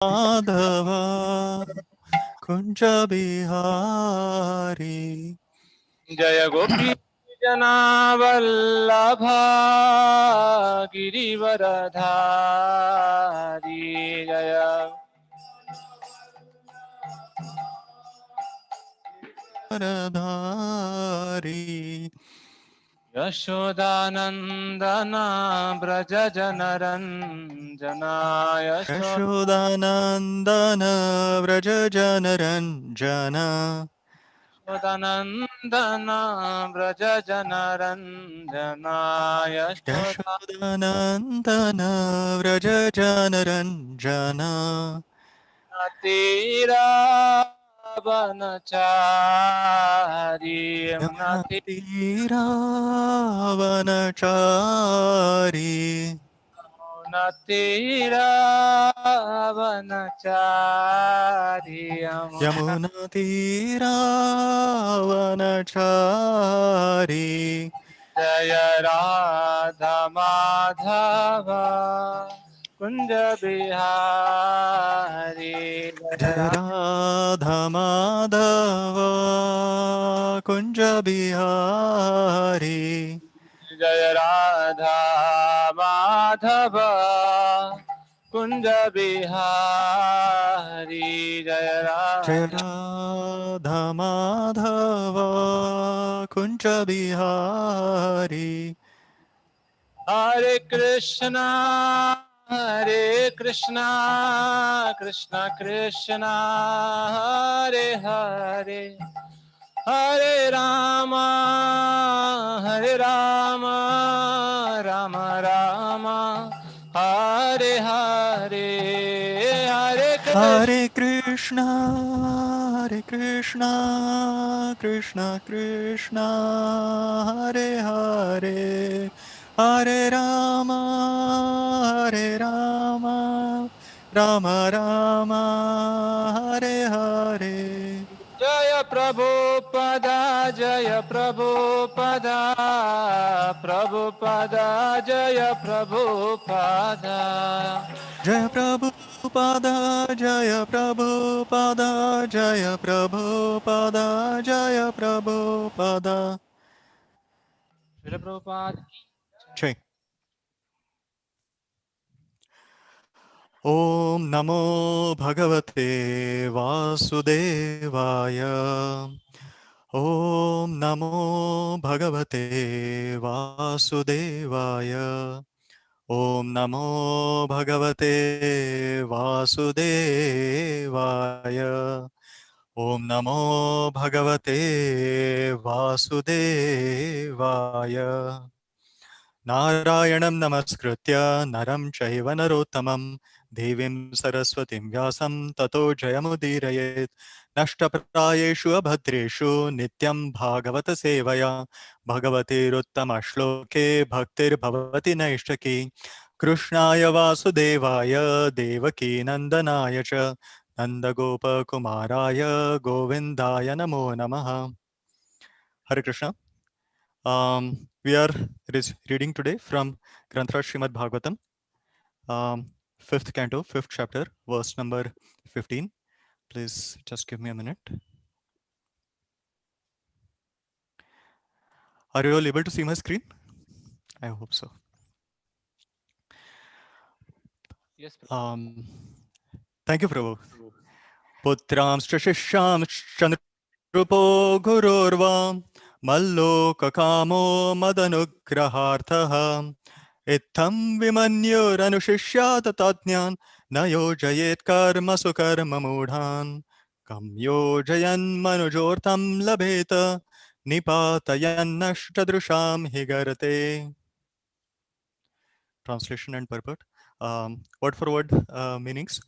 Madhava Kunja Bihari Jaya Gopi Jana Vallabha Girivaradhari Jaya Radhari Yashodanandana Braja Janaranjana Yashodanandana Vraja Janaranjana Yashodanandana Braja Janaranjana Yashodanandana Vraja Janaranjana Yashodanatira Vanachari Yamuna Yamunati Tira Vanachari Natira Vanachari Yamuna Yamuna Tira Vanachari Jaya Radha Madhava Kunja Bihari Jai Radha Madhava Kunja Bihari Jaya Radha Madhava Kunja Bihari Jaya Jai Radha Radha Madhava Kunja Bihari Hare Krishna Hare Krishna Krishna Krishna Hare Hare Hare Rama Hare Rama Rama Rama Hare Hare Hare Hare Krishna Hare Krishna Krishna Krishna Hare Hare Hare Rama Hare Rama Rama Rama Hare Hare Jaya Prabhupada Jaya Prabhupada Prabhupada Jaya Prabhupada Jaya Prabhupada Jaya Prabhupada Jaya Prabhupada Jaya Prabhupada Jaya Prabhupada Jai Om Namo Bhagavate Vasudevaya Om Namo Bhagavate Vasudevaya Om Namo Bhagavate Vasudevaya Om Namo Bhagavate Vasudevaya Narayanam Namaskritya Naram Chaiva Narottamam Devim Saraswatim Vyasam Tato Jayamudirayet Nashtaprayeshu Abhadreshu Nityam Bhagavata Sevaya Bhagavate Ruttama Shloke Bhaktir Bhavati Naishtaki Krishnaya Vasudevaya Devaki Nandanaya Cha Nandagopa Kumaraya Govindaya Namo Namaha Hare Krishna. We are reading today from Granthra Srimad Bhagavatam, 5th canto, 5th chapter, verse number 15. Please just give me a minute. Are you all able to see my screen? I hope so. Yes, Prabhu. Thank you, Prabhu. Putramscha Chandrupo Gururvam Malloka Kamo Madanugrahartha Itham Vimanyuranushishya Tatjnan Nayo Karma Sukarma Mudhan Kam Yojayan Manujortam Labheta Nipatayan Nashtadrusham Higarate. Translation and purport. Word for word meanings.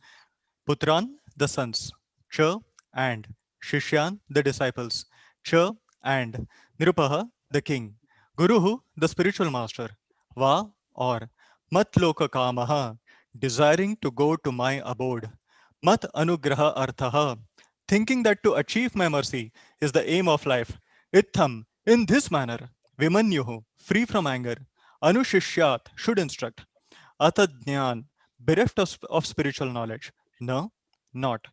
Putran, the sons. Cha and Shishyan, the disciples. Cha and Nirupaha, the king. Guruhu, the spiritual master. Va or Mat Loka Kamaha, desiring to go to my abode. Mat Anugraha Arthaha, thinking that to achieve my mercy is the aim of life. Itham, in this manner. Vimanyuhu, free from anger. Anushishyat, should instruct. Atadnyan, bereft of spiritual knowledge. No, not.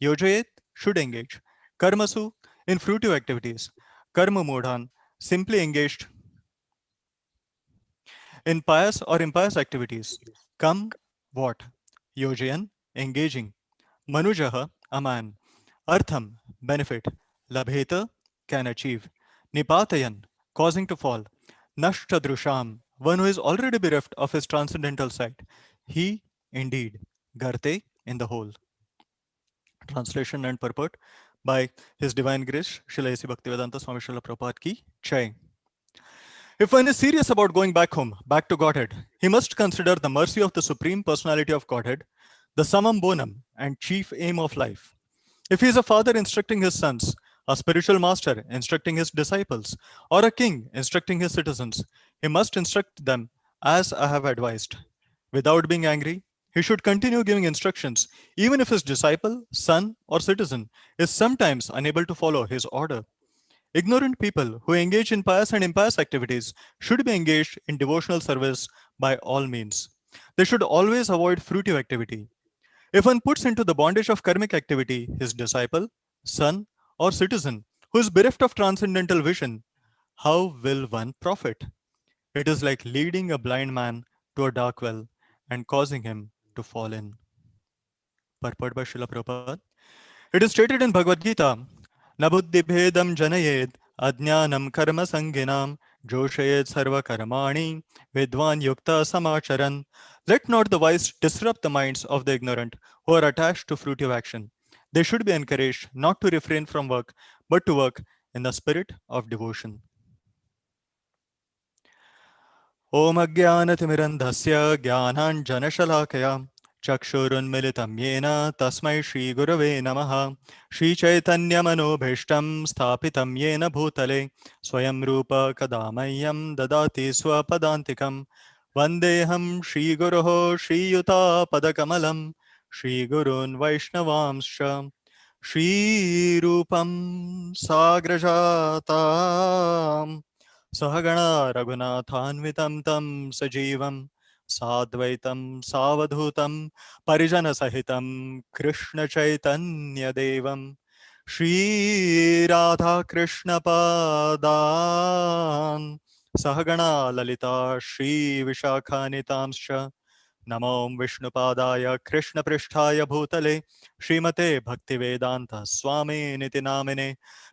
Yojayet should engage. Karmasu in fruitive activities. Karma Modhan simply engaged in pious or impious activities. Kam what? Yojayan engaging. Manujaha a man. Artham benefit. Labheta can achieve. Nipatayan causing to fall. Nashtadrusham one who is already bereft of his transcendental sight. He indeed. Garte in the whole. Translation and purport by His Divine Grace Srila A.C. Bhaktivedanta Swami Srila Prabhupada ki Jai. If one is serious about going back home, back to Godhead, he must consider the mercy of the Supreme Personality of Godhead, the summum bonum and chief aim of life. If he is a father instructing his sons, a spiritual master instructing his disciples, or a king instructing his citizens, he must instruct them as I have advised. Without being angry, he should continue giving instructions, even if his disciple, son, or citizen is sometimes unable to follow his order. Ignorant people who engage in pious and impious activities should be engaged in devotional service by all means. They should always avoid fruitive activity. If one puts into the bondage of karmic activity his disciple, son, or citizen who is bereft of transcendental vision, how will one profit? It is like leading a blind man to a dark well and causing him to fall in. Purport by Srila Prabhupada. It is stated in Bhagavad Gita, Nabuddhibhedam janayed adnyanam karma sanginam joshayed sarva karmani vidvan yukta samacharan. Let not the wise disrupt the minds of the ignorant who are attached to fruitive action. They should be encouraged not to refrain from work, but to work in the spirit of devotion. ॐ अज्ञानतिमिरन्धस्य ज्ञानाञ्जनशलाकया चक्षुरुन्मिलितं येन तस्मै श्रीगुरवे नमः श्रीचैतन्यमनोभीष्टं स्थापितं येन भूतले स्वयं रूप कदा मह्यं ददाति स्वपदान्तिकं वन्देऽहं श्रीगुरोः श्रीयुतापदकमलं श्रीगुरून् वैष्णवांश्च श्रीरूपं साग्रजाताम् सहगणा रघुनाथान्वितं तं सजीवं साद्वैतं सावधूतं परिजनसहितं कृष्णचैतन्यदेवं श्रीराधाकृष्णपादान् सहगणा ललिता श्रीविशाखानितांश्च नमो विष्णुपादाय कृष्णपृष्ठाय भूतले श्रीमते भक्तिवेदांत स्वामी निति नामिने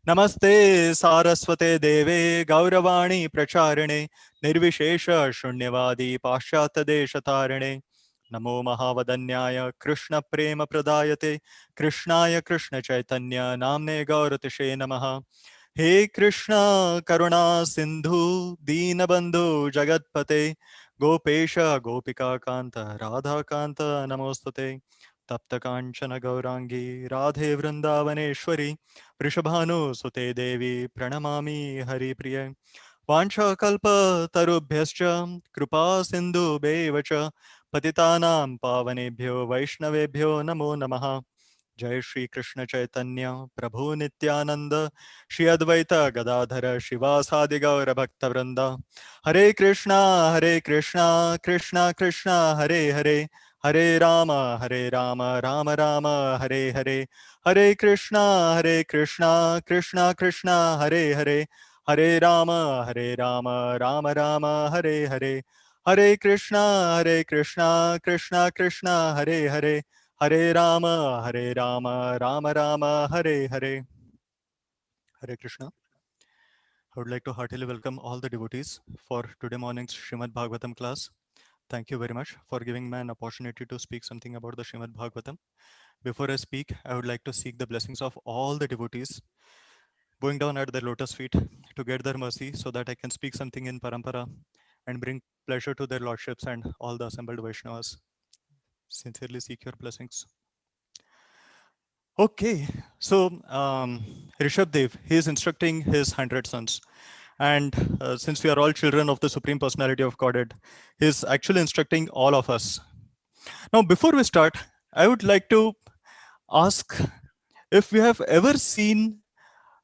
नमस्ते सारस्वते देवे गौरवाणी प्रचारिणे निर्विशेष शून्यवादी पाश्चात्य देशतारिणे नमो महावदन्याय कृष्ण प्रेम प्रदायते कृष्णाय कृष्ण चैतन्य नामने गौरतिशे नमः हे कृष्ण करुणा सिंधु दीनबंधु जगत्पते गोपेश गोपिका कांत राधा कांत नमोस्तुते तप्त कांचन गौरांगी राधे वृंदावनेश्वरी वृषभानुसुते देवी प्रणमामि हरिप्रिये वाञ्छाकल्पतरुभ्यश्च कृपा सिन्धुभ्येव च पतितानां पावनेभ्यो वैष्णवेभ्यो नमो नमः जय श्री कृष्ण चैतन्य प्रभु नित्यानंद श्री अद्वैत गदाधर शिवासादि गौर भक्त वृंदा हरे Krishna Krishna Krishna Hare Hare Hare Ram Ram Ram Hare Hare Hare Krishna Krishna Krishna Hare Hare Hare Ram Ram Ram Hare Hare Hare Krishna Krishna Krishna Hare Hare Hare Ram Ram Ram Hare Hare Hare Krishna. I would like to heartily welcome all the devotees for today morning's Srimad Bhagavatam class. Thank you very much for giving me an opportunity to speak something about the Srimad Bhagavatam. Before I speak, I would like to seek the blessings of all the devotees bowing down at their lotus feet to get their mercy so that I can speak something in Parampara and bring pleasure to their lordships and all the assembled Vaishnavas. Sincerely seek your blessings. Okay, so Rishabh Dev, he is instructing his 100 sons. And since we are all children of the Supreme Personality of Godhead, he is actually instructing all of us. Now, before we start, I would like to ask if we have ever seen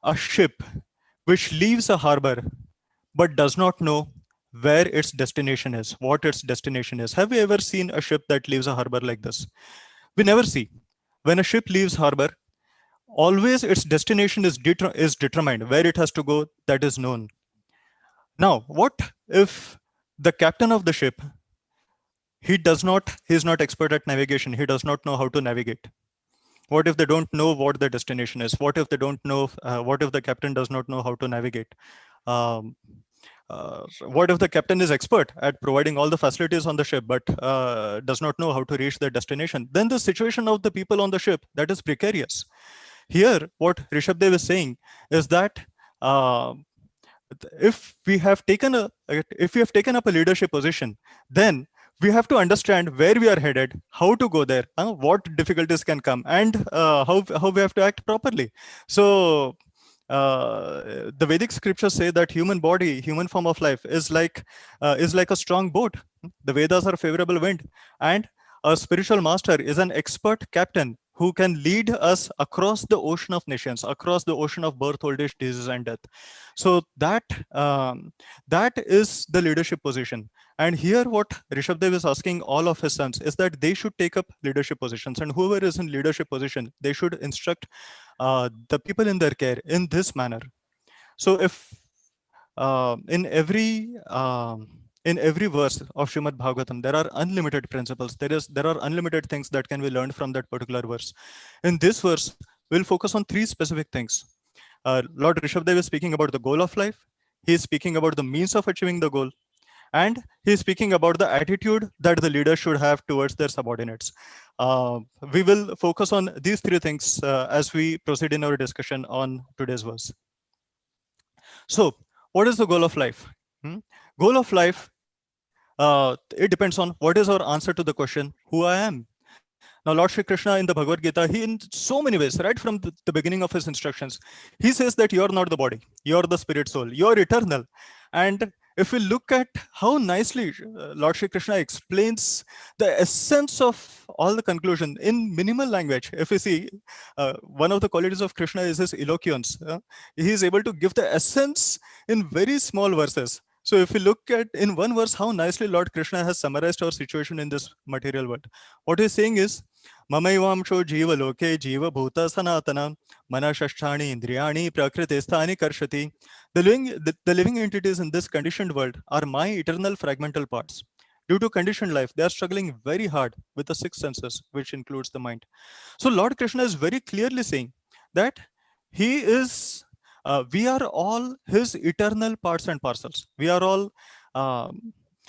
a ship which leaves a harbor but does not know where its destination is, what its destination is. Have you ever seen a ship that leaves a harbor like this? We never see. when a ship leaves harbor, always its destination is determined. Where it has to go, that is known. Now, what if the captain of the ship, he's not expert at navigation, he does not know how to navigate? What if they don't know what the destination is? What if they don't know, what if the captain does not know how to navigate? Um, what if the captain is expert at providing all the facilities on the ship, but does not know how to reach their destination? Then the situation of the people on the ship, that is precarious. Here, what Rishabdev is saying is that uh, if we have taken up a leadership position, then we have to understand where we are headed, how to go there, what difficulties can come, and how we have to act properly. So the Vedic scriptures say that human body, human form of life, is like a strong boat. The Vedas are favorable wind, and a spiritual master is an expert captain who can lead us across the ocean of nations, across the ocean of birth, old age, disease, and death. So that is the leadership position. And here, what Rishabdev is asking all of his sons is that they should take up leadership positions, and whoever is in leadership position, they should instruct the people in their care in this manner. So if in every verse of Srimad Bhagavatam, there are unlimited principles. There are unlimited things that can be learned from that particular verse. In this verse, we'll focus on three specific things. Lord Rishabdev is speaking about the goal of life. He is speaking about the means of achieving the goal, and he is speaking about the attitude that the leader should have towards their subordinates. We will focus on these three things as we proceed in our discussion on today's verse. So, what is the goal of life? Goal of life, it depends on what is our answer to the question, who I am. Now, Lord Shri Krishna in the Bhagavad Gita, he in so many ways, right from the beginning of his instructions, he says that you're not the body, you're the spirit soul, you're eternal. And if we look at how nicely Lord Shri Krishna explains the essence of all the conclusion in minimal language, if we see, one of the qualities of Krishna is his eloquence. He is able to give the essence in very small verses. So if we look at in one verse how nicely Lord Krishna has summarized our situation in this material world, what he's saying is, Mamaivamsho jiva loke jiva bhuta sanatana manashasthani indriyani prakriti sthani karshati. The living entities in this conditioned world are my eternal fragmental parts. Due to conditioned life, they are struggling very hard with the six senses, which includes the mind. So Lord Krishna is very clearly saying that he is we are all his eternal parts and parcels. We are all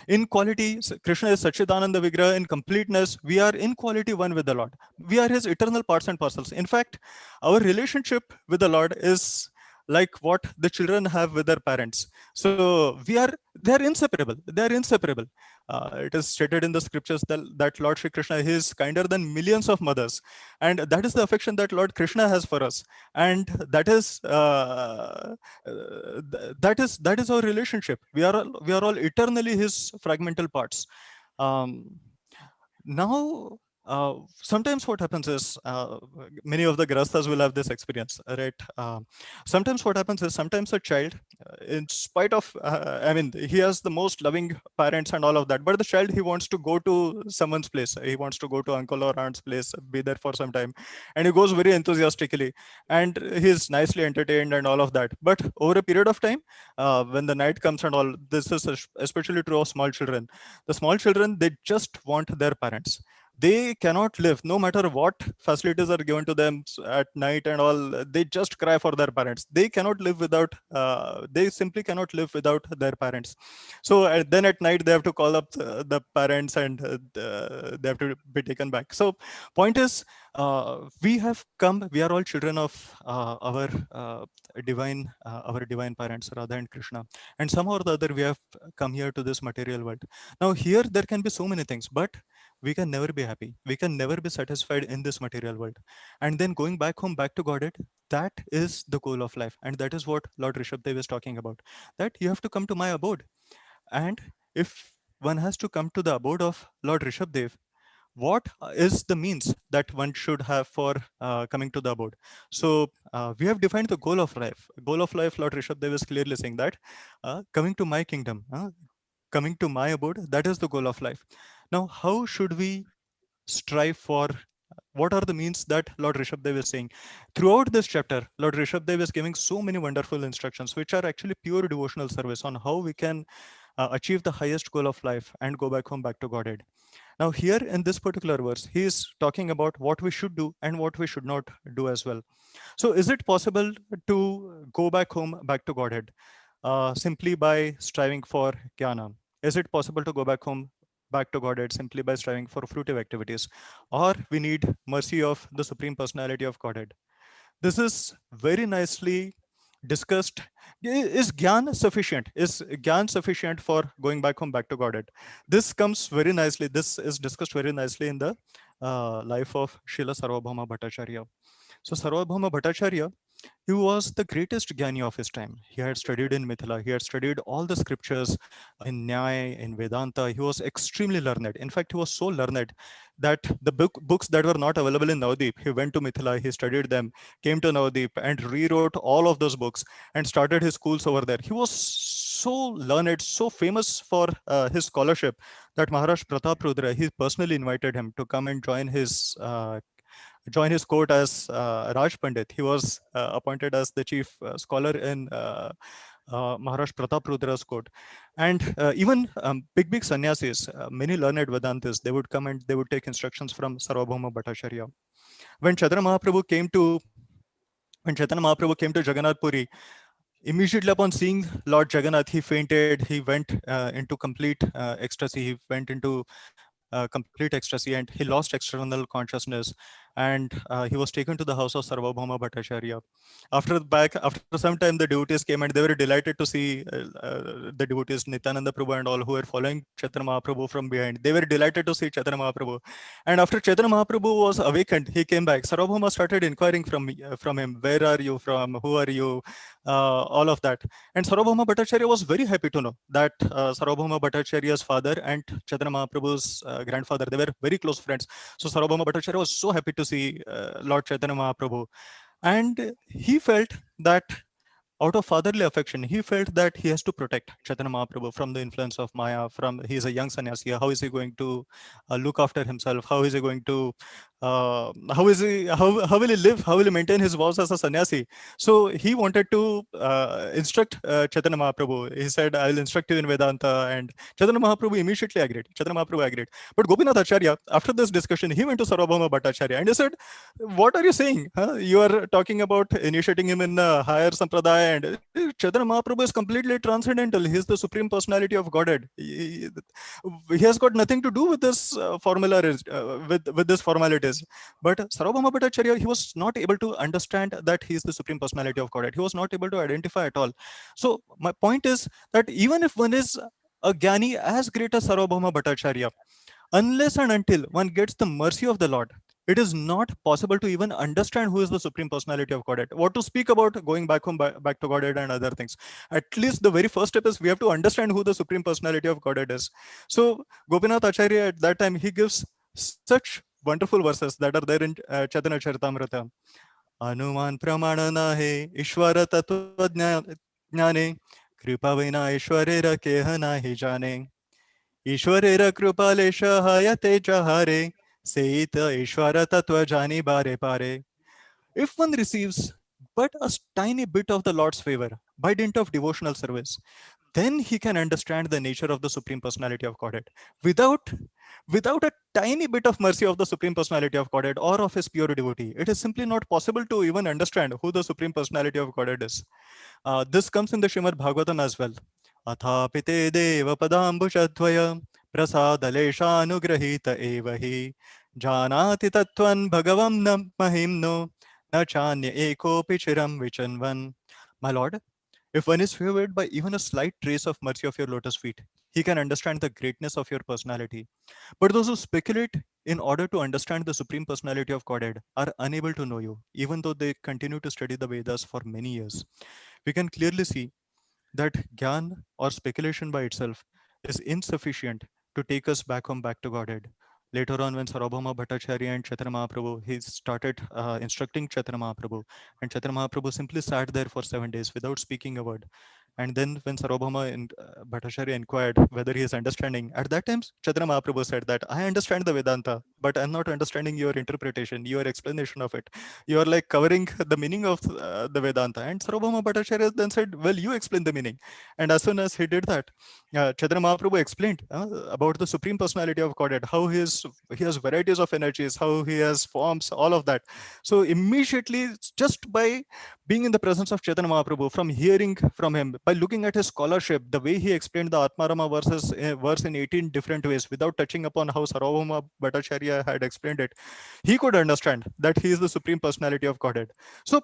in quality. Krishna is Sachidananda Vigraha in completeness. We are in quality one with the Lord. We are his eternal parts and parcels. In fact, our relationship with the Lord is like what the children have with their parents. So they are inseparable. They are inseparable. It is stated in the scriptures that Lord Shri Krishna is kinder than millions of mothers, and that is the affection that Lord Krishna has for us, and that is our relationship. We are all eternally his fragmental parts. Um, Now, sometimes what happens is many of the grastas will have this experience, right? Sometimes what happens is sometimes a child, in spite of, I mean, he has the most loving parents and all of that, but the child, he wants to go to someone's place. He wants to go to uncle or aunt's place, be there for some time, and he goes very enthusiastically, and he's nicely entertained and all of that. But over a period of time, when the night comes and all, this is especially true of small children. The small children, they just want their parents. They cannot live no matter what facilities are given to them at night and all. They just cry for their parents. They cannot live without they simply cannot live without their parents. So then at night they have to call up the parents, and they have to be taken back. So point is, we are all children of our divine parents, Radha and Krishna, and somehow or the other we have come here to this material world. Now here there can be so many things, but we can never be happy. We can never be satisfied in this material world. And then going back home, back to Godhead, that is the goal of life. And that is what Lord Rishabdev is talking about. That you have to come to my abode. And if one has to come to the abode of Lord Rishabdev, what is the means that one should have for coming to the abode? So we have defined the goal of life. Goal of life, Lord Rishabdev is clearly saying that coming to my kingdom, coming to my abode, that is the goal of life. Now, how should we strive for What are the means that Lord Rishabdev is saying? Throughout this chapter, Lord Rishabdev is giving so many wonderful instructions, which are actually pure devotional service on how we can achieve the highest goal of life and go back home, back to Godhead. Now, here in this particular verse, he is talking about what we should do and what we should not do as well. So, is it possible to go back home, back to Godhead, simply by striving for jnana? Is it possible to go back home, back to Godhead, simply by striving for fruitive activities? Or we need mercy of the Supreme Personality of Godhead? This is very nicely discussed. Is Gyan sufficient? Is Gyan sufficient for going back home, back to Godhead? This comes very nicely. This is discussed very nicely in the life of Srila Sarvabhauma Bhattacharya. So Sarvabhauma Bhattacharya, he was the greatest Gyani of his time. He had studied in Mithila. He had studied all the scriptures in Nyaya, in Vedanta. He was extremely learned. In fact, he was so learned that the books that were not available in Navadip, he went to Mithila, he studied them, came to Navadip and rewrote all of those books and started his schools over there. He was so learned, so famous for his scholarship that Maharaj Pratap Rudra, he personally invited him to come and join his court as Raj Pandit. He was appointed as the chief scholar in Maharaj Pratap Rudra's court. And even big sannyasis, many learned Vedantis, they would come and they would take instructions from Sarvabhauma Bhattacharya. When Chaitanya Mahaprabhu came to when Chaitanya Mahaprabhu came to Jagannath Puri, immediately upon seeing Lord Jagannath, he fainted. He went into complete ecstasy. He went into complete ecstasy and he lost external consciousness. And he was taken to the house of Sarvabhauma Bhattacharya. After some time, the devotees came and they were delighted to see the devotees, Nityananda Prabhu and all who were following Chaitanya Mahaprabhu from behind. They were delighted to see Chaitanya Mahaprabhu. And after Chaitanya Mahaprabhu was awakened, he came back. Sarvabhauma started inquiring from him, where are you from? Who are you? All of that. And Sarvabhauma Bhattacharya was very happy to know that Sarvabhauma Bhattacharya's father and Chaitanya Mahaprabhu's grandfather, they were very close friends. So Sarvabhauma Bhattacharya was so happy to see Lord Chaitanya Mahaprabhu. And he felt that out of fatherly affection, he felt that he has to protect Chaitanya Mahaprabhu from the influence of Maya. From he is a young sannyasi, how is he going to look after himself? How is he going to how will he live? How will he maintain his vows as a sannyasi? So he wanted to instruct Chaitanya Mahaprabhu. He said, "I will instruct you in Vedanta," and Chaitanya Mahaprabhu immediately agreed. Chaitanya Mahaprabhu agreed. But Gopinath Acharya, after this discussion, he went to Sarvabhauma Bhattacharya and he said, "What are you saying? Huh? You are talking about initiating him in a higher sampradaya, and Chaitanya Mahaprabhu is completely transcendental. He is the supreme personality of Godhead. He has got nothing to do with this formula, with this formalities." But Sarvabhauma Bhattacharya, he was not able to understand that he is the supreme personality of Godhead. He was not able to identify at all. So my point is that even if one is a Gyani as great as Sarvabhauma Bhattacharya, unless and until one gets the mercy of the Lord, it is not possible to even understand who is the supreme personality of Godhead. What to speak about going back home, back to Godhead and other things. At least the very first step is we have to understand who the supreme personality of Godhead is. So Gopinath Acharya at that time, he gives such wonderful verses that are there in Chaitanya Charitamrita. अनुमान प्रमाण नाहे ईश्वर तत्व ज्ञाने कृपा विना ईश्वरेर केह नाही जाने ईश्वरेर कृपालेश हयते जहारे सेत ईश्वर तत्व जानी बारे पारे. If one receives but a tiny bit of the Lord's favor by dint of devotional service, then he can understand the nature of the Supreme Personality of Godhead. Without, without a tiny bit of mercy of the Supreme Personality of Godhead or of his pure devotee, it is simply not possible to even understand who the Supreme Personality of Godhead is. This comes in the Srimad Bhagavatam as well. Athapite deva padambushadvaya prasadaleshanugrahita eva hi janati tattvan bhagavam nam mahimno na chanya ekopi chiram vichanvan. My Lord, if one is favored by even a slight trace of mercy of your lotus feet, he can understand the greatness of your personality. But those who speculate in order to understand the supreme personality of Godhead are unable to know you, even though they continue to study the Vedas for many years. We can clearly see that Gyan or speculation by itself is insufficient to take us back home, back to Godhead. Later on, when Sarvabhauma Bhattacharya and Chaitanya Mahaprabhu, he started instructing Chaitanya Mahaprabhu, and Chaitanya Mahaprabhu simply sat there for 7 days without speaking a word. And then when Sarvabhauma Bhattacharya inquired whether he is understanding, at that time Chaitanya Mahaprabhu said that I understand the Vedanta, but I'm not understanding your interpretation, your explanation of it. You are like covering the meaning of the Vedanta. And Sarvabhauma Bhattacharya then said, well, you explain the meaning. And as soon as he did that, Chaitanya Mahaprabhu explained about the Supreme Personality of Godhead, how he has varieties of energies, how he has forms, all of that. So immediately, just by being in the presence of Chaitanya Mahaprabhu, from hearing from him, by looking at his scholarship, the way he explained the Atmarama verse in 18 different ways, without touching upon how Sarvabhauma Bhattacharya had explained it, he could understand that he is the Supreme Personality of Godhead. So,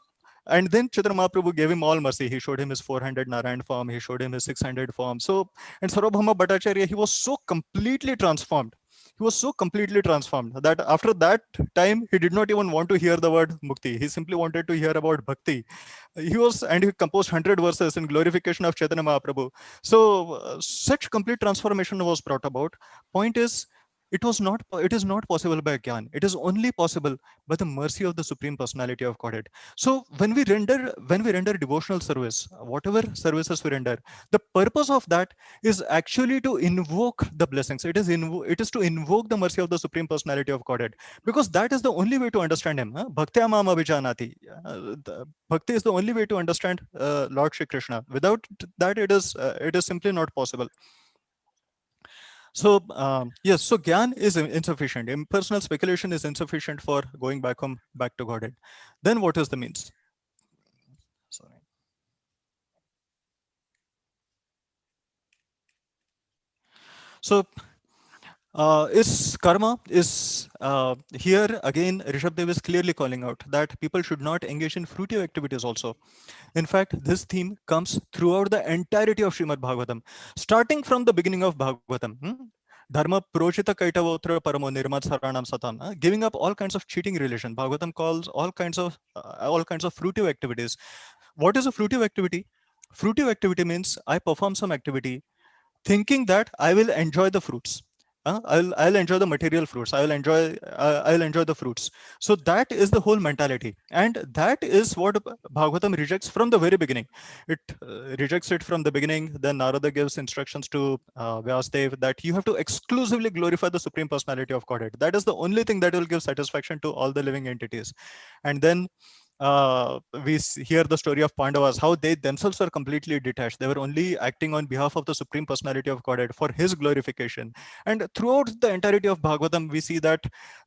and then Chaitanya Mahaprabhu gave him all mercy. He showed him his 400 Narayan form. He showed him his 600 form. So, and Sarvabhauma Bhattacharya, he was so completely transformed. He was so completely transformed that after that time, he did not even want to hear the word mukti. He simply wanted to hear about bhakti. And he composed 100 verses in glorification of Chaitanya Mahaprabhu. So, such complete transformation was brought about. Point is, it is not possible by Gyan. It is only possible by the mercy of the Supreme Personality of Godhead. So when we render devotional service, whatever services we render, the purpose of that is actually to invoke the blessings. It is to invoke the mercy of the Supreme Personality of Godhead, because that is the only way to understand him. Bhaktya mam abhijanati. Bhakti is the only way to understand Lord Shri Krishna. Without that, it is simply not possible. So yes, so Gyan is insufficient. Impersonal speculation is insufficient for going back to Godhead. Then what is the means? Sorry. So is karma is here again Rishabdev is clearly calling out that people should not engage in fruitive activities also. In fact, this theme comes throughout the entirety of Srimad Bhagavatam, starting from the beginning of Bhagavatam. Dharma prochita kaitavotra paramo nirmat saranam satam. Giving up all kinds of cheating religion. Bhagavatam calls all kinds of fruitive activities. What is a fruitive activity? Fruitive activity means I perform some activity thinking that I will enjoy the fruits. I'll enjoy the material fruits. I'll enjoy the fruits. So that is the whole mentality, and that is what Bhagavatam rejects from the very beginning. It rejects it from the beginning. Then Narada gives instructions to Vyasadeva that you have to exclusively glorify the Supreme Personality of Godhead. That is the only thing that will give satisfaction to all the living entities. And then we hear the story of Pandavas, how they themselves were completely detached. They were only acting on behalf of the Supreme Personality of Godhead for his glorification. And throughout the entirety of Bhagavatam, we see that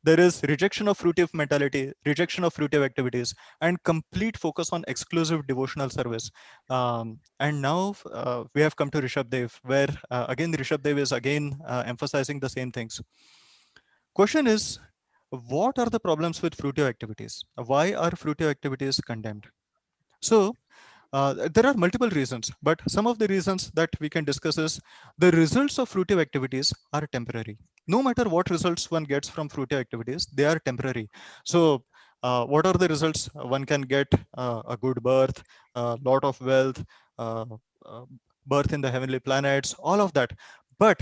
there is rejection of fruitive mentality, rejection of fruitive activities, and complete focus on exclusive devotional service. And now we have come to Rishabdev, where again Rishabdev is again emphasizing the same things. Question is, what are the problems with fruitive activities? Why are fruitive activities condemned? So there are multiple reasons, but some of the reasons that we can discuss is the results of fruitive activities are temporary. No matter what results one gets from fruitive activities, they are temporary. So what are the results? One can get a good birth, a lot of wealth, uh, uh, birth in the heavenly planets, all of that. But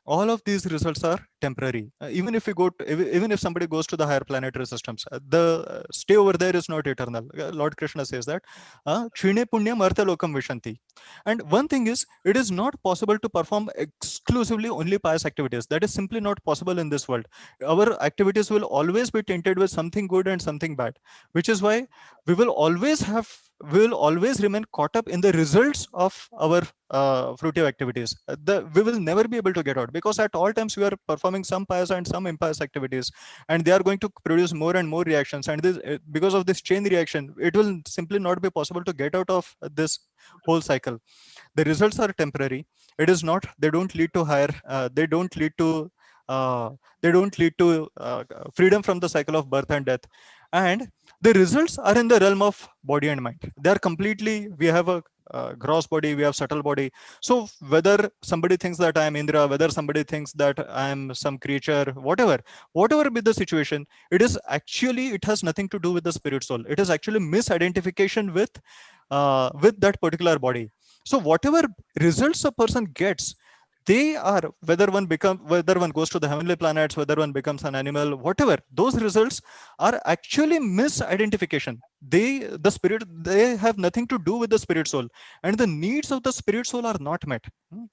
all of these results are temporary. Even if even if somebody goes to the higher planetary systems, the stay over there is not eternal. Lord Krishna says that Kshine punyam artha lokam vishanti. And one thing is, it is not possible to perform exclusively only pious activities. That is simply not possible in this world. Our activities will always be tainted with something good and something bad, which is why we will always have we will always remain caught up in the results of our fruitive activities. We will never be able to get out, because at all times we are performing some pious and some impious activities, and they are going to produce more and more reactions. And this, because of this chain reaction, it will simply not be possible to get out of this whole cycle. The results are temporary. It is not. They don't lead to higher. Uh, they don't lead to freedom from the cycle of birth and death. And the results are in the realm of body and mind. They are completely. We have a gross body, we have subtle body. So whether somebody thinks that I am Indra, whether somebody thinks that I am some creature, whatever be the situation, it has nothing to do with the spirit soul. It is actually misidentification with that particular body. So whatever results a person gets, they are, whether one goes to the heavenly planets, whether one becomes an animal, whatever, those results are actually misidentification. The spirit, they have nothing to do with the spirit soul, and the needs of the spirit soul are not met.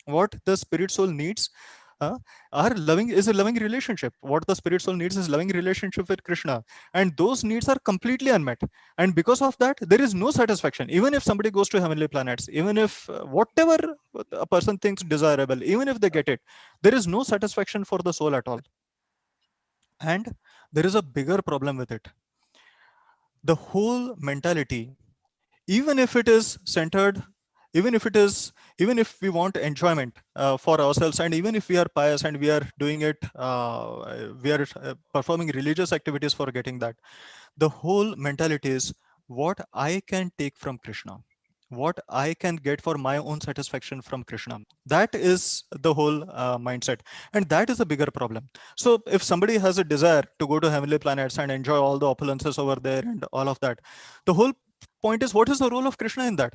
What the spirit soul needs uh, are loving is a loving relationship. What the spirit soul needs is loving relationship with Krishna, and those needs are completely unmet. And because of that, there is no satisfaction. Even if somebody goes to heavenly planets, even if whatever a person thinks desirable, even if they get it, there is no satisfaction for the soul at all. And there is a bigger problem with it. The whole mentality, even if it is centered, even if it is, even if we want enjoyment for ourselves, and even if we are pious and we are doing it, we are performing religious activities for getting that, the whole mentality is what I can take from Krishna, what I can get for my own satisfaction from Krishna. That is the whole mindset. And that is a bigger problem. So if somebody has a desire to go to heavenly planets and enjoy all the opulences over there and all of that, the whole point is, what is the role of Krishna in that?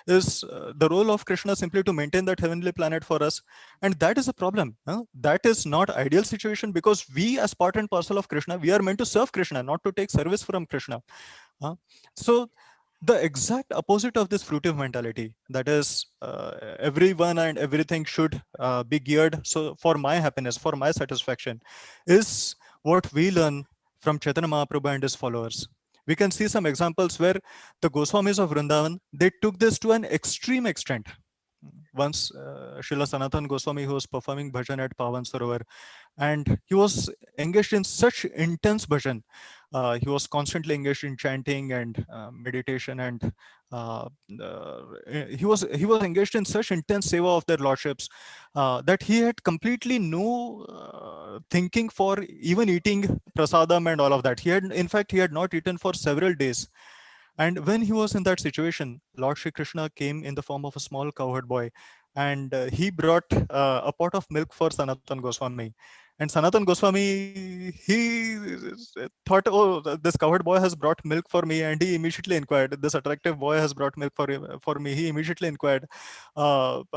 Is the role of Krishna simply to maintain that heavenly planet for us? And that is a problem. That is not ideal situation, because we as part and parcel of Krishna, we are meant to serve Krishna, not to take service from Krishna. uh, so the exact opposite of this fruitive mentality, that is, everyone and everything should be geared so for my happiness, for my satisfaction, is what we learn from Chaitanya Mahaprabhu and his followers. We can see some examples where the Goswamis of Vrindavan, they took this to an extreme extent. Once Srila Sanatan Goswami, who was performing bhajan at Pavan Sarovar, and he was engaged in such intense bhajan. He was constantly engaged in chanting and meditation, and uh, uh, he was engaged in such intense seva of their lordships that he had completely no thinking for even eating prasadam and all of that. He had, in fact, he had not eaten for several days. And when he was in that situation, Lord Shri Krishna came in the form of a small cowherd boy, and he brought a pot of milk for Sanatan Goswami. And Sanatan Goswami, he thought, oh, this cowherd boy has brought milk for me, and he immediately inquired. This attractive boy has brought milk for me. He immediately inquired, who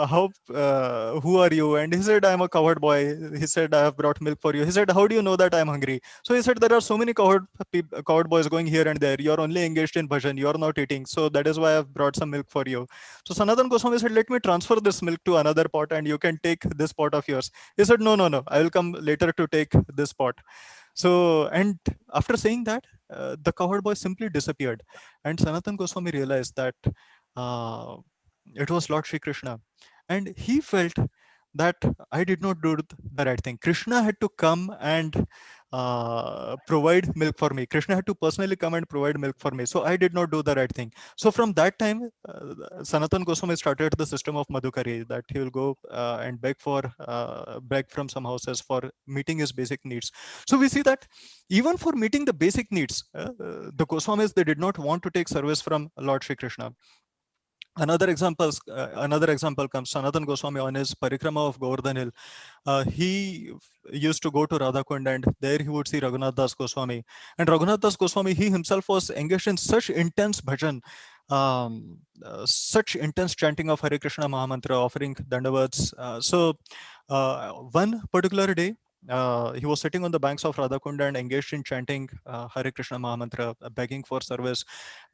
are you? And he said, I'm a cowherd boy. He said, I have brought milk for you. He said, how do you know that I'm hungry? So he said, there are so many cowherd boys going here and there. You're only engaged in bhajan. You're not eating. So that is why I've brought some milk for you. So Sanatan Goswami said, let me transfer this milk to another pot, and you can take this pot of yours. He said, no, no, no. I will come later to take this pot. So, and after saying that, the cowherd boy simply disappeared. And Sanatan Goswami realized that uh, it was Lord Shri Krishna. And he felt that I did not do the right thing. Krishna had to come and provide milk for me. Krishna had to personally come and provide milk for me. So I did not do the right thing. So from that time, Sanatan Goswami started the system of Madhukari, that he will go and beg from some houses for meeting his basic needs. So we see that even for meeting the basic needs, the Goswamis, they did not want to take service from Lord Shri Krishna. Another example comes Sanatan Goswami on his parikrama of Govardhan Hill. He used to go to Radhakund, and there he would see Raghunath Das Goswami. And Raghunath Das Goswami, he himself was engaged in such intense bhajan, such intense chanting of Hare Krishna Mahamantra, offering dandavats. One particular day, he was sitting on the banks of Radhakund and engaged in chanting Hare Krishna Mahamantra, begging for service.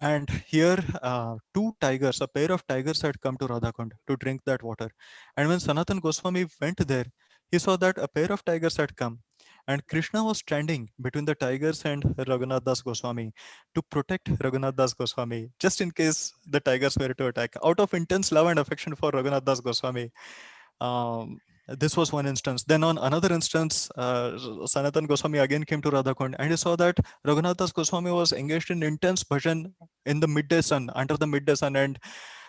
And here, two tigers, a pair of tigers had come to Radhakund to drink that water. And when Sanatan Goswami went there, he saw that a pair of tigers had come. And Krishna was standing between the tigers and Raghunath Das Goswami to protect Raghunath Das Goswami, just in case the tigers were to attack, out of intense love and affection for Raghunath Das Goswami. This was one instance. Then on another instance, Sanatan Goswami again came to Radhakund, and he saw that Raghunath Das Goswami was engaged in intense bhajan in the midday sun, under the midday sun, and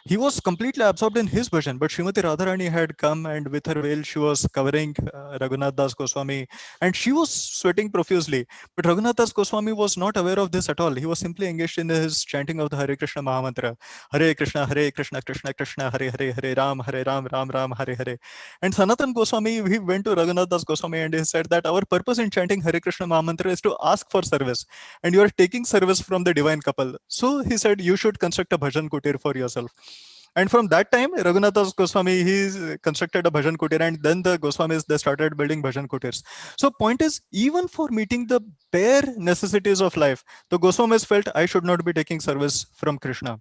he was completely absorbed in his bhajan. But Srimati Radharani had come, and with her veil, she was covering Raghunath Das Goswami, and she was sweating profusely. But Raghunath Das Goswami was not aware of this at all. He was simply engaged in his chanting of the Hare Krishna Mahamantra, Hare Krishna, Krishna Krishna, Hare Hare, Hare Ram, Ram, Hare Hare. And Sanatan Goswami, he went to Raghunath Das Goswami and he said that our purpose in chanting Hare Krishna Mahamantra is to ask for service, and you are taking service from the divine couple. So he said, you should construct a bhajan kutir for yourself. And from that time, Raghunathas Goswami, he constructed a bhajan kutir, and then the Goswamis, they started building bhajan kutirs. So point is, even for meeting the bare necessities of life, the Goswamis felt I should not be taking service from Krishna.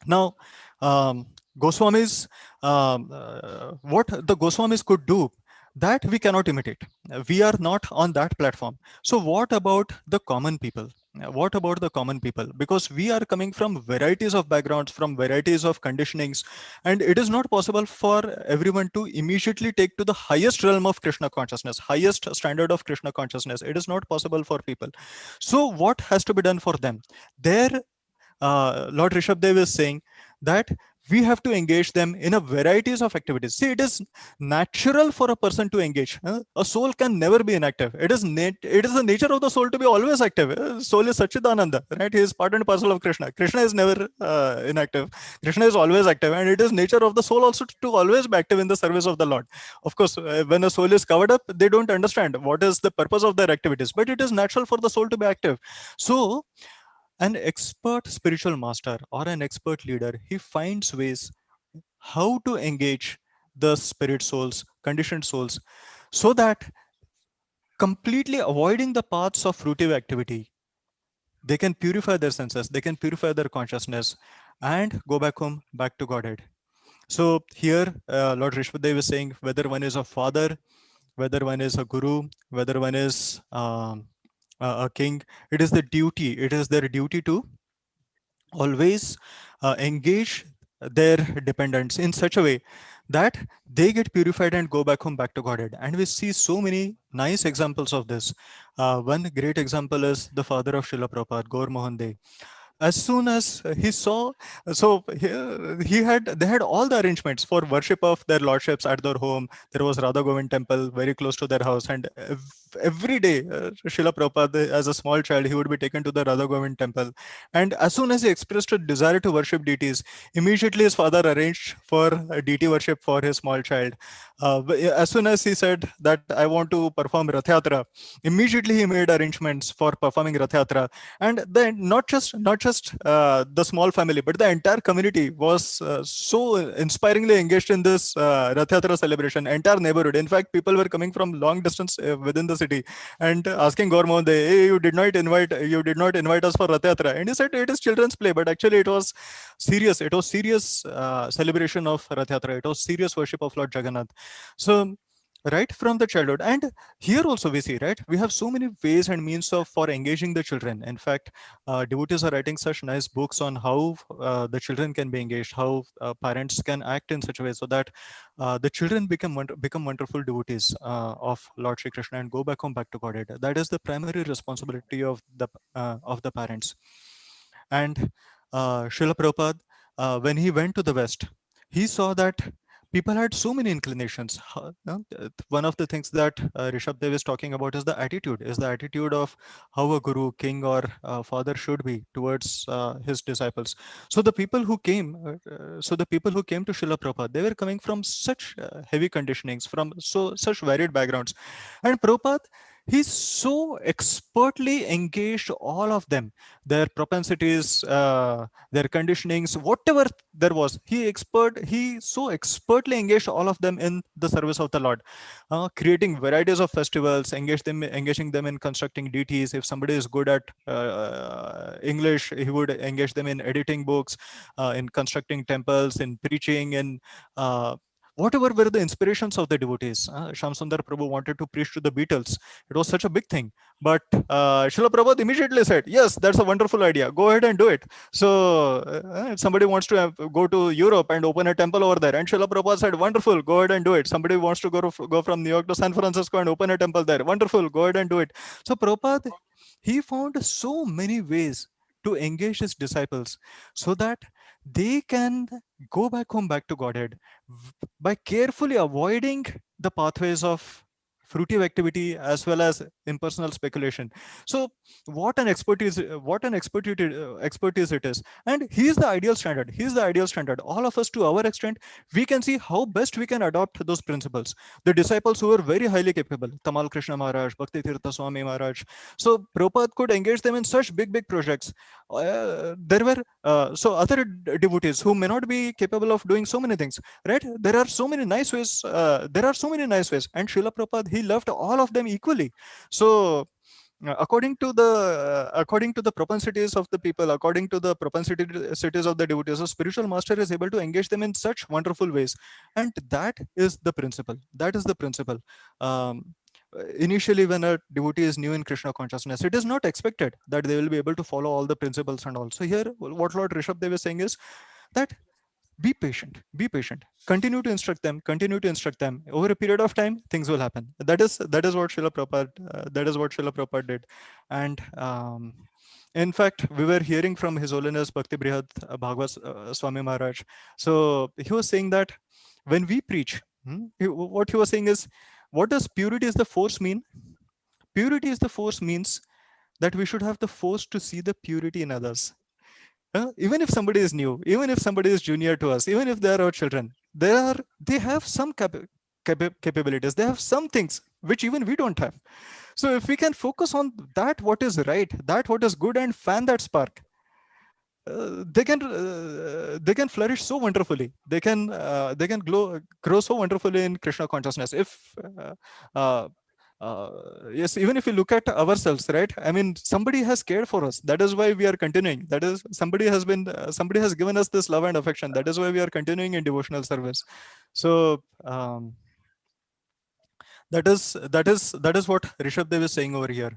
Now, um, Goswamis, what the Goswamis could do, that we cannot imitate. We are not on that platform. So, what about the common people? What about the common people? Because we are coming from varieties of backgrounds, from varieties of conditionings, and it is not possible for everyone to immediately take to the highest realm of Krishna consciousness, highest standard of Krishna consciousness. It is not possible for people. So, what has to be done for them? There Lord Rishabdev is saying that we have to engage them in a varieties of activities. See, it is natural for a person to engage. A soul can never be inactive. It is the nature of the soul to be always active. Soul is Sachidananda, right? He is part and parcel of Krishna. Krishna is never inactive. Krishna is always active, and it is nature of the soul also to always be active in the service of the Lord. Of course, when a soul is covered up, they don't understand what is the purpose of their activities, but it is natural for the soul to be active. So an expert spiritual master or an expert leader, he finds ways how to engage the spirit souls, conditioned souls, so that completely avoiding the paths of fruitive activity, they can purify their senses, they can purify their consciousness, and go back home, back to Godhead. So here, Lord Rishwadev is saying whether one is a father, whether one is a guru, whether one is a king, it is the duty, it is their duty to always engage their dependents in such a way that they get purified and go back home, back to Godhead. And we see so many nice examples of this. One great example is the father of Srila Prabhupada, Gaur Mohan De. As soon as he saw, so he had, they had all the arrangements for worship of their lordships at their home. There was Radha Govind temple very close to their house, and every day Srila Prabhupada, as a small child, he would be taken to the Radha Govind temple, and as soon as he expressed a desire to worship deities, immediately his father arranged for a deity worship for his small child. As soon as he said that I want to perform Rath Yatra, immediately he made arrangements for performing Rath Yatra. And then not just the small family, but the entire community was so inspiringly engaged in this Rath Yatra celebration. Entire neighborhood, in fact, people were coming from long distance within the city and asking Gaur Mohan, hey, you did not invite us for Rath Yatra. And he said it is children's play, but actually it was serious. It was serious celebration of Rath Yatra. It was serious worship of Lord Jagannath. So right from the childhood, and here also we see, right, we have so many ways and means of for engaging the children. In fact, devotees are writing such nice books on how the children can be engaged, how parents can act in such a way so that the children become wonderful devotees of Lord Shri Krishna and go back home, back to Godhead. That is the primary responsibility of the parents. And Srila Prabhupada, when he went to the West, he saw that people had so many inclinations. One of the things that Rishabdev is talking about is the attitude of how a guru, king, or father should be towards his disciples. So the people who came to Srila Prabhupada, they were coming from such heavy conditionings, from such varied backgrounds, and Prabhupada, he so expertly engaged all of them, their propensities, their conditionings, whatever there was. He so expertly engaged all of them in the service of the Lord, creating varieties of festivals, engaging them in constructing deities. If somebody is good at English, he would engage them in editing books, in constructing temples, in preaching, in whatever were the inspirations of the devotees. Sham Sundar Prabhu wanted to preach to the Beatles. It was such a big thing. But Srila Prabhupada immediately said, yes, that's a wonderful idea. Go ahead and do it. So if somebody wants to go to Europe and open a temple over there, and Srila Prabhupada said, wonderful, go ahead and do it. Somebody wants to go from New York to San Francisco and open a temple there. Wonderful, go ahead and do it. So Prabhupada, he found so many ways to engage his disciples so that they can go back home, back to Godhead by carefully avoiding the pathways of fruitive activity as well as impersonal speculation. So what an expertise it is, and he is the ideal standard. He is the ideal standard. All of us, to our extent, we can see how best we can adopt those principles. The disciples who were very highly capable, Tamal Krishna Maharaj, Bhakti Tirtha Swami Maharaj, so Prabhupada could engage them in such big projects. There were so other devotees who may not be capable of doing so many things, right? There are so many nice ways. There are so many nice ways, and Srila Prabhupada, he loved all of them equally. So according to the propensities of the people, according to the propensities of the devotees, a spiritual master is able to engage them in such wonderful ways, and that is the principle. That is the principle. um, Initially, when a devotee is new in Krishna consciousness, it is not expected that they will be able to follow all the principles and all. So here, what Lord Rishabh Dev is saying is that be patient, continue to instruct them. Over a period of time, things will happen. That is what Srila Prabhupada, did. And in fact, we were hearing from His Holiness Bhakti Brihad Bhagavad Swami Maharaj. So he was saying that when we preach, what he was saying is, what does purity is the force mean? Purity is the force means that we should have the force to see the purity in others. Even if somebody is new, even if somebody is junior to us, even if they are our children, they have some capabilities. They have some things which even we don't have. So if we can focus on that, what is right, that what is good, and fan that spark, they can flourish so wonderfully. They can grow so wonderfully in Krishna consciousness. If uh, yes, even if you look at ourselves, right? I mean, somebody has cared for us. That is why we are continuing. That is, somebody has given us this love and affection. That is why we are continuing in devotional service. So that is what Rishabh Dev is saying over here.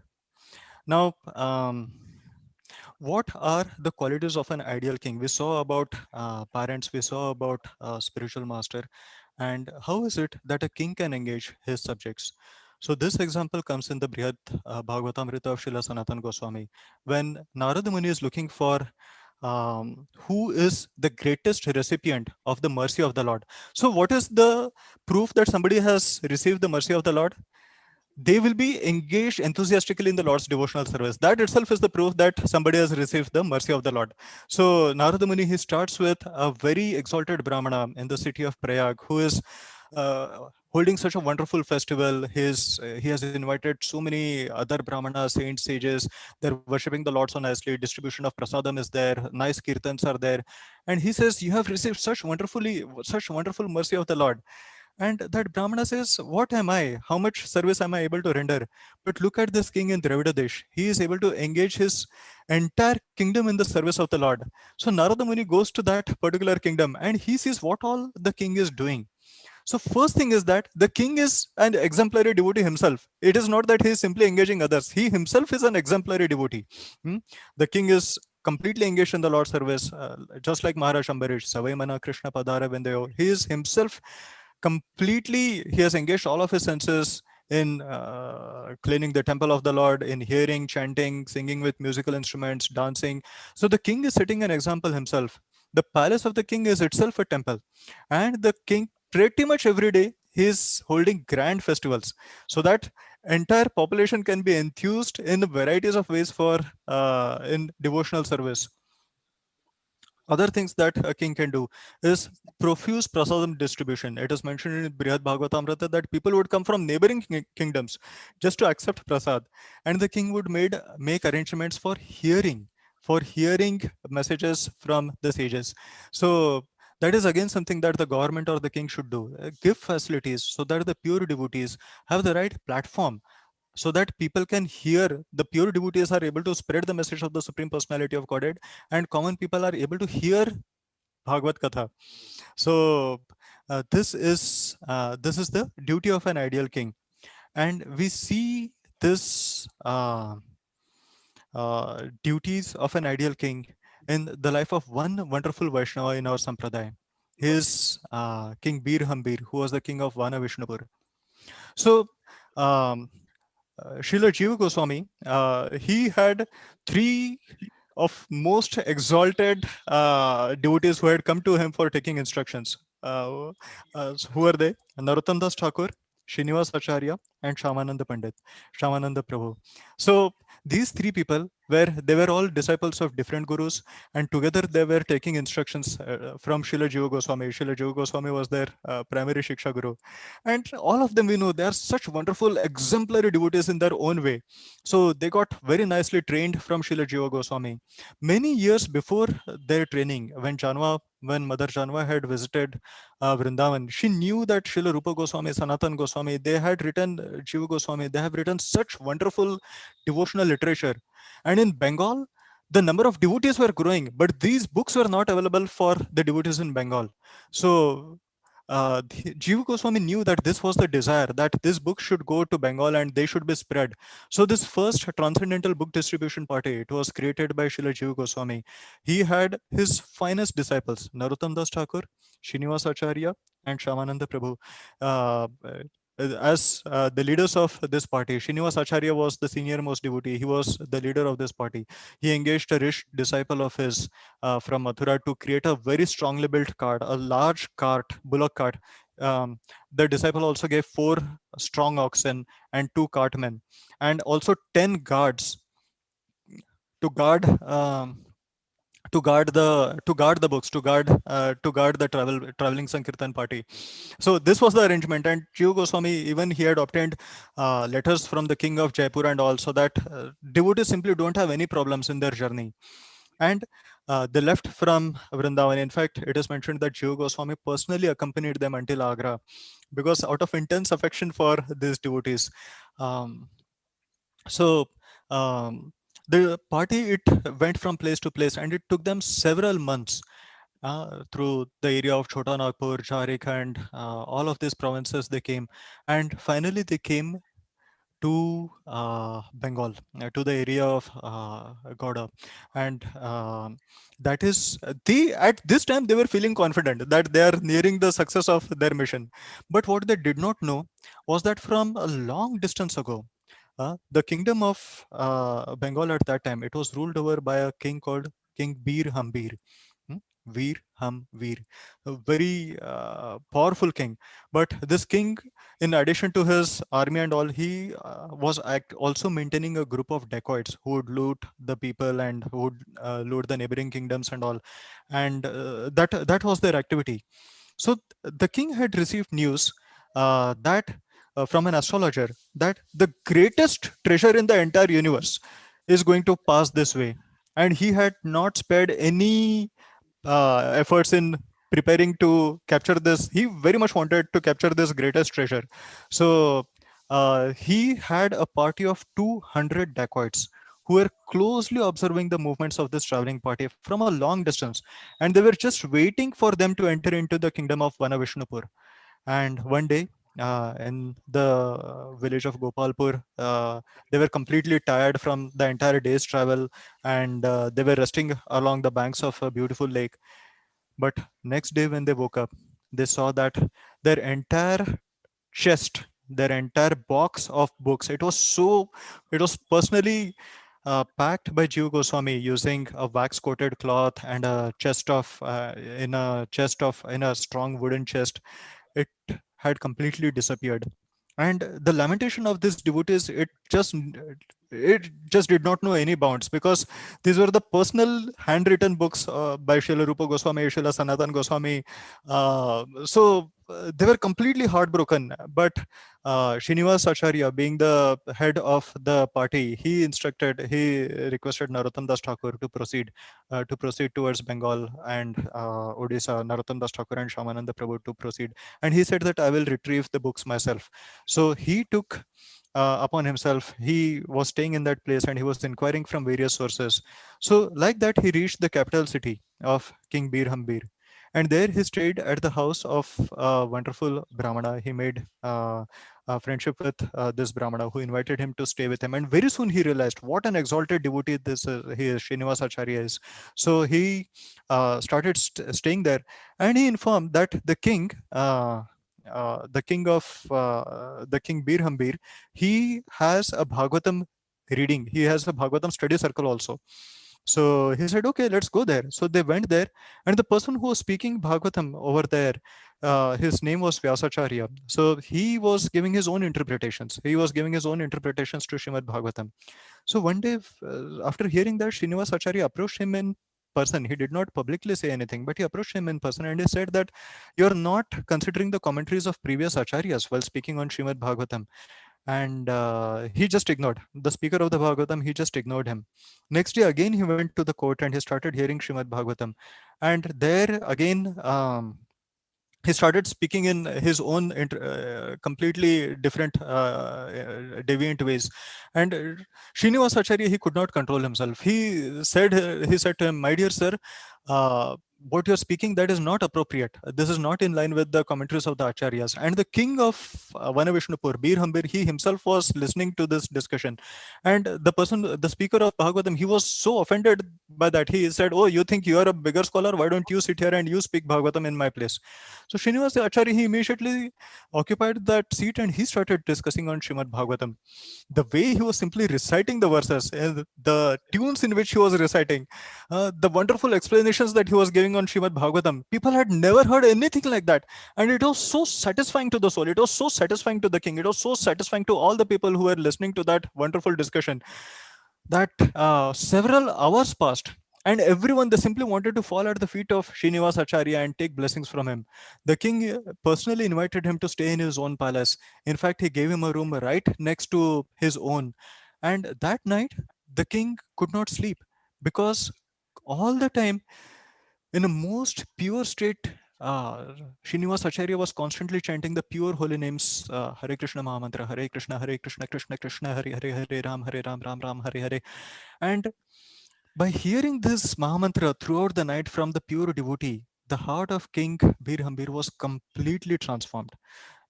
Now, what are the qualities of an ideal king? We saw about parents, we saw about spiritual master, and how is it that a king can engage his subjects? So this example comes in the Brihad Bhagavatamrita of Srila Sanatan Goswami, when Narada Muni is looking for who is the greatest recipient of the mercy of the Lord. So what is the proof that somebody has received the mercy of the Lord? They will be engaged enthusiastically in the Lord's devotional service. That itself is the proof that somebody has received the mercy of the Lord. So Narada Muni, he starts with a very exalted Brahmana in the city of Prayag, who is holding such a wonderful festival. He has invited so many other Brahmanas, saints, sages. They're worshipping the Lord so nicely. Distribution of prasadam is there. Nice kirtans are there. And he says, "You have received such wonderful mercy of the Lord." And that Brahmana says, "What am I? How much service am I able to render?" But look at this king in Dravida Desh. He is able to engage his entire kingdom in the service of the Lord. So Narada Muni goes to that particular kingdom and he sees what all the king is doing. So first thing is that the king is an exemplary devotee himself. It is not that he is simply engaging others. He himself is an exemplary devotee. Hmm? The king is completely engaged in the Lord's service, just like Maharaj Ambarish, Savai Mana Krishna Padara Vindayo. He is himself completely, he has engaged all of his senses in cleaning the temple of the Lord, in hearing, chanting, singing with musical instruments, dancing. So the king is setting an example himself. The palace of the king is itself a temple, and the king pretty much every day he is holding grand festivals, so that entire population can be enthused in varieties of ways for in devotional service. Other things that a king can do is profuse prasadam distribution. It is mentioned in Brihad Bhagavatamrita that people would come from neighboring kingdoms just to accept prasad, and the king would make arrangements for hearing messages from the sages. So that is again something that the government or the king should do. Give facilities so that the pure devotees have the right platform, so that people can hear. The pure devotees are able to spread the message of the Supreme Personality of Godhead, and common people are able to hear Bhagavad Katha. So this is the duty of an ideal king, and we see this duties of an ideal king in the life of one wonderful Vaishnava in our Sampradaya. He is King Bir Hambir, who was the king of Vana Vishnupur. So um, Srila Jiva Goswami, he had three of most exalted devotees who had come to him for taking instructions. So who are they? Narottam Das Thakur, Srinivas Acharya, and Shamananda Pandit, Shamananda Prabhu. So these three people they were all disciples of different gurus, and together they were taking instructions from Srila Jiva Goswami. Srila Jiva Goswami was their primary Shiksha Guru, and all of them, we know, they are such wonderful, exemplary devotees in their own way. So they got very nicely trained from Srila Jiva Goswami. Many years before their training, when Mother Janva had visited Vrindavan, she knew that Srila Rupa Goswami, Sanatan Goswami, they had written Jiva Goswami, they have written such wonderful devotional literature. And in Bengal, the number of devotees were growing, but these books were not available for the devotees in Bengal. So Jiva Goswami knew that this was the desire, that this book should go to Bengal and they should be spread. So this first transcendental book distribution party, it was created by Srila Jiva Goswami. He had his finest disciples, Narottam Das Thakur, Srinivas Acharya, and Shamananda Prabhu. As the leaders of this party, Srinivas Acharya was the senior most devotee. He was the leader of this party. He engaged a rich disciple of his from Mathura to create a very strongly built cart, a large cart, bullock cart. The disciple also gave 4 strong oxen and 2 cartmen, and also 10 guards to guard. To guard the books, to guard the traveling sankirtan party. So this was the arrangement, and Jiva Goswami, even he had obtained letters from the king of Jaipur and all, so that devotees simply don't have any problems in their journey. And they left from Vrindavan. In fact, it is mentioned that Jiva Goswami personally accompanied them until Agra, because out of intense affection for these devotees. um, so um, the party, it went from place to place, and it took them several months through the area of Chota Nagpur, Jharkhand, all of these provinces they came, and finally they came to Bengal, to the area of Gouda, and that is they at this time they were feeling confident that they are nearing the success of their mission. But what they did not know was that from a long distance ago, the kingdom of Bengal at that time, it was ruled over by a king called King Bir Hambir. Hmm? Veer Hum Veer, a very powerful king. But this king, in addition to his army and all, he was also maintaining a group of dacoits who would loot the people and who would loot the neighboring kingdoms and all, and that was their activity. So the king had received news that from an astrologer, that the greatest treasure in the entire universe is going to pass this way, and he had not spared any efforts in preparing to capture this. He very much wanted to capture this greatest treasure. So he had a party of 200 dacoits who were closely observing the movements of this traveling party from a long distance, and they were just waiting for them to enter into the kingdom of Vanavishnupur. And one day, in the village of Gopalpur, they were completely tired from the entire day's travel, and they were resting along the banks of a beautiful lake. But next day, when they woke up, they saw that their entire chest, their entire box of books, it was personally packed by Jiva Goswami using a wax coated cloth and in a strong wooden chest. It had completely disappeared. And the lamentation of these devotees, it just did not know any bounds, because these were the personal handwritten books by Srila Rupa Goswami, Srila Sanatan Goswami. They were completely heartbroken. But Srinivas Acharya, being the head of the party, he requested Narottam Das Thakur to proceed towards Bengal and Odisha. Narottam Das Thakur and Shamananda Prabhu to proceed, and he said that I will retrieve the books myself. So he took upon himself. He was staying in that place and he was inquiring from various sources. So, like that, he reached the capital city of King Bir Hambir. And there he stayed at the house of a wonderful Brahmana. He made a friendship with this Brahmana who invited him to stay with him. And very soon he realized what an exalted devotee he is, Srinivas Acharya is. So he started staying there, and he informed that the king Bir Hambir, he has a Bhagavatam reading. He has a Bhagavatam study circle also. So he said, okay, let's go there. So they went there, and the person who was speaking Bhagavatam over there, his name was Vyasacharya. So he was giving his own interpretations. He was giving his own interpretations to Srimad Bhagavatam. So one day, after hearing that, Srinivas Acharya approached him in person. He did not publicly say anything, but he approached him in person and he said that you're not considering the commentaries of previous acharyas while speaking on Srimad Bhagavatam. And he just ignored the speaker of the Bhagavatam. He just ignored him. Next day, again, he went to the court and he started hearing Srimad Bhagavatam. And there again, he started speaking in his own completely different deviant ways, and Srinivas Acharya, he could not control himself. He said to him, my dear sir, what you're speaking, that is not appropriate. This is not in line with the commentaries of the acharyas. And the king of Vanavishnupur, Bir Hambir, he himself was listening to this discussion, and the speaker of Bhagavatam, he was so offended by that. He said, oh, you think you are a bigger scholar? Why don't you sit here and you speak Bhagavatam in my place? So Srinivas Acharya, he immediately occupied that seat and he started discussing on Srimad Bhagavatam. The way he was simply reciting the verses, and the tunes in which he was reciting, the wonderful explanations that he was giving on Srimad Bhagavatam, people had never heard anything like that. And it was so satisfying to the soul. It was so satisfying to the king. It was so satisfying to all the people who were listening to that wonderful discussion that several hours passed, and everyone, they simply wanted to fall at the feet of Srinivas Acharya and take blessings from him. The king personally invited him to stay in his own palace. In fact, he gave him a room right next to his own. And that night, the king could not sleep because all the time, in a most pure state, Srinivas Acharya was constantly chanting the pure holy names, Hare Krishna Mahamantra, Hare Krishna, Hare Krishna, Krishna Krishna, Hare Hare, Hare Ram, Ram Ram, Hare Hare. And by hearing this Mahamantra throughout the night from the pure devotee, the heart of King Bir Hambir was completely transformed.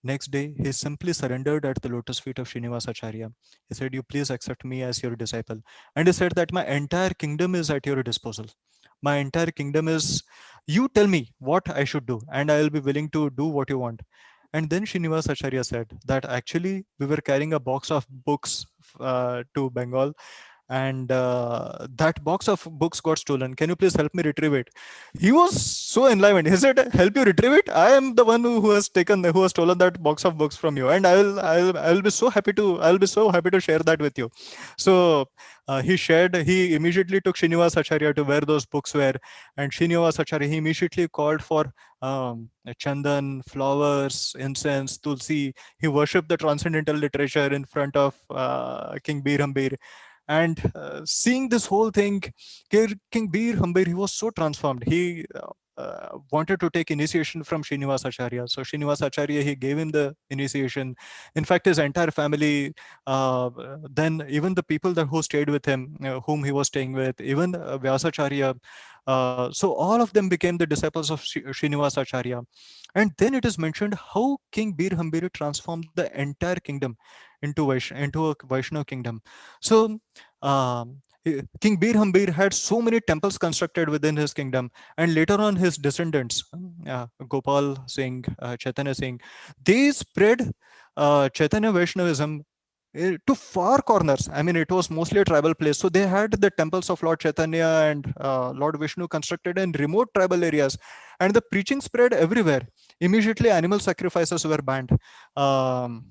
Next day, he simply surrendered at the lotus feet of Srinivas Acharya. He said, you please accept me as your disciple. And he said that my entire kingdom is at your disposal. My entire kingdom is, you tell me what I should do, and I will be willing to do what you want. And then Srinivas Acharya said that actually we were carrying a box of books to Bengal, and that box of books got stolen. Can you please help me retrieve it? He was so enlivened. He said, help you retrieve it? I am the one who has stolen that box of books from you, and I will be so happy to, share that with you. So he immediately took Srinivas Acharya to where those books were, and Srinivas Acharya, he immediately called for chandan, flowers, incense, tulsi. He worshipped the transcendental literature in front of King Birhambir. And seeing this whole thing, King Bir Hambir, he was so transformed. He wanted to take initiation from Srinivas Acharya. So Srinivas Acharya, he gave him the initiation. In fact, his entire family, then even the people that who stayed with him, whom he was staying with, even Vyasacharya, so all of them became the disciples of Srinivas Acharya. And then it is mentioned how King Bir Hambiri transformed the entire kingdom into a Vaishnava kingdom. So King Bir Hambir had so many temples constructed within his kingdom, and later on his descendants, Gopal Singh, Chaitanya Singh, they spread Chaitanya Vaishnavism to far corners. I mean, it was mostly a tribal place. So they had the temples of Lord Chaitanya and Lord Vishnu constructed in remote tribal areas, and the preaching spread everywhere. Immediately, animal sacrifices were banned. Um,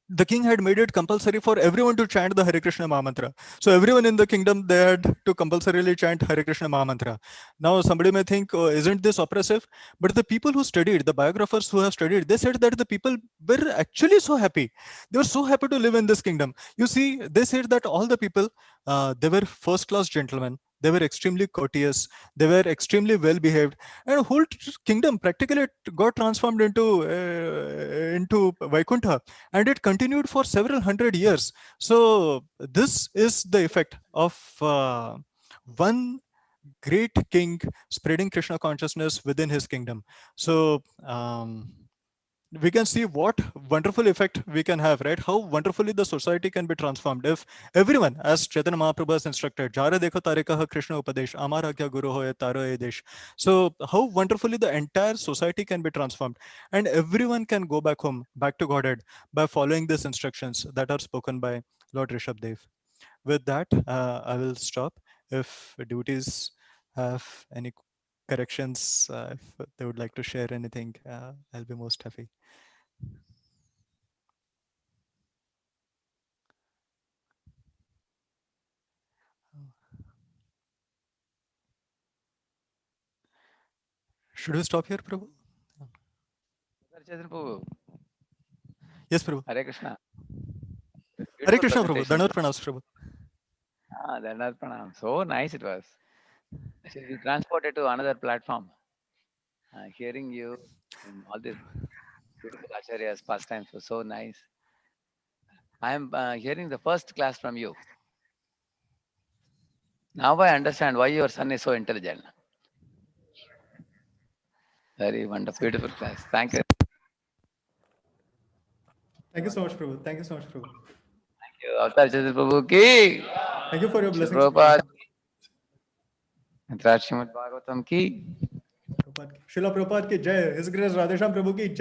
the king had made it compulsory for everyone to chant the Hare Krishna Mahamantra. So everyone in the kingdom, they had to compulsorily chant Hare Krishna Mahamantra. Now somebody may think, oh, isn't this oppressive? But the people who studied, the biographers who have studied, they said that the people were actually so happy. They were so happy to live in this kingdom. You see, they said that all the people, they were first class gentlemen. They were extremely courteous. They were extremely well behaved, and whole kingdom practically got transformed into Vaikuntha, and it continued for several hundred years. So this is the effect of one great king spreading Krishna consciousness within his kingdom. So we can see what wonderful effect we can have, right? How wonderfully the society can be transformed if everyone, as Chaitanya Mahaprabhu has instructed, Jara dekho tare kaha Krishna Upadesh, Amar Agya Guru hoye taro e desh. So how wonderfully the entire society can be transformed, and everyone can go back home, back to Godhead, by following these instructions that are spoken by Lord Rishabh Dev. With that, I will stop. if devotees have any corrections, if they would like to share anything, I'll be most happy. Should we stop here, Prabhu? Chaitanya Prabhu, Yes, Prabhu. Hare Krishna. Hare Beautiful Krishna, Prabhu. presentation. Dandavat pranams, Prabhu. Dandanath Pranam. So nice it was. Actually, we transported to another platform. Hearing you in all these beautiful acharyas pastimes was so nice. I am hearing the first class from you. Now I understand why your son is so intelligent. Very wonderful, beautiful class. Thank you. Thank you so much, Prabhu. Thank you so much, Prabhu. Thank you. Avatari Chaitanya Prabhu ki. Thank you for your Shri blessings, Prabhu. Prabhupada. Srimad Bhagavatam ki. Srila Prabhupada ki jai. His Grace Radheshyam Prabhu ki jai.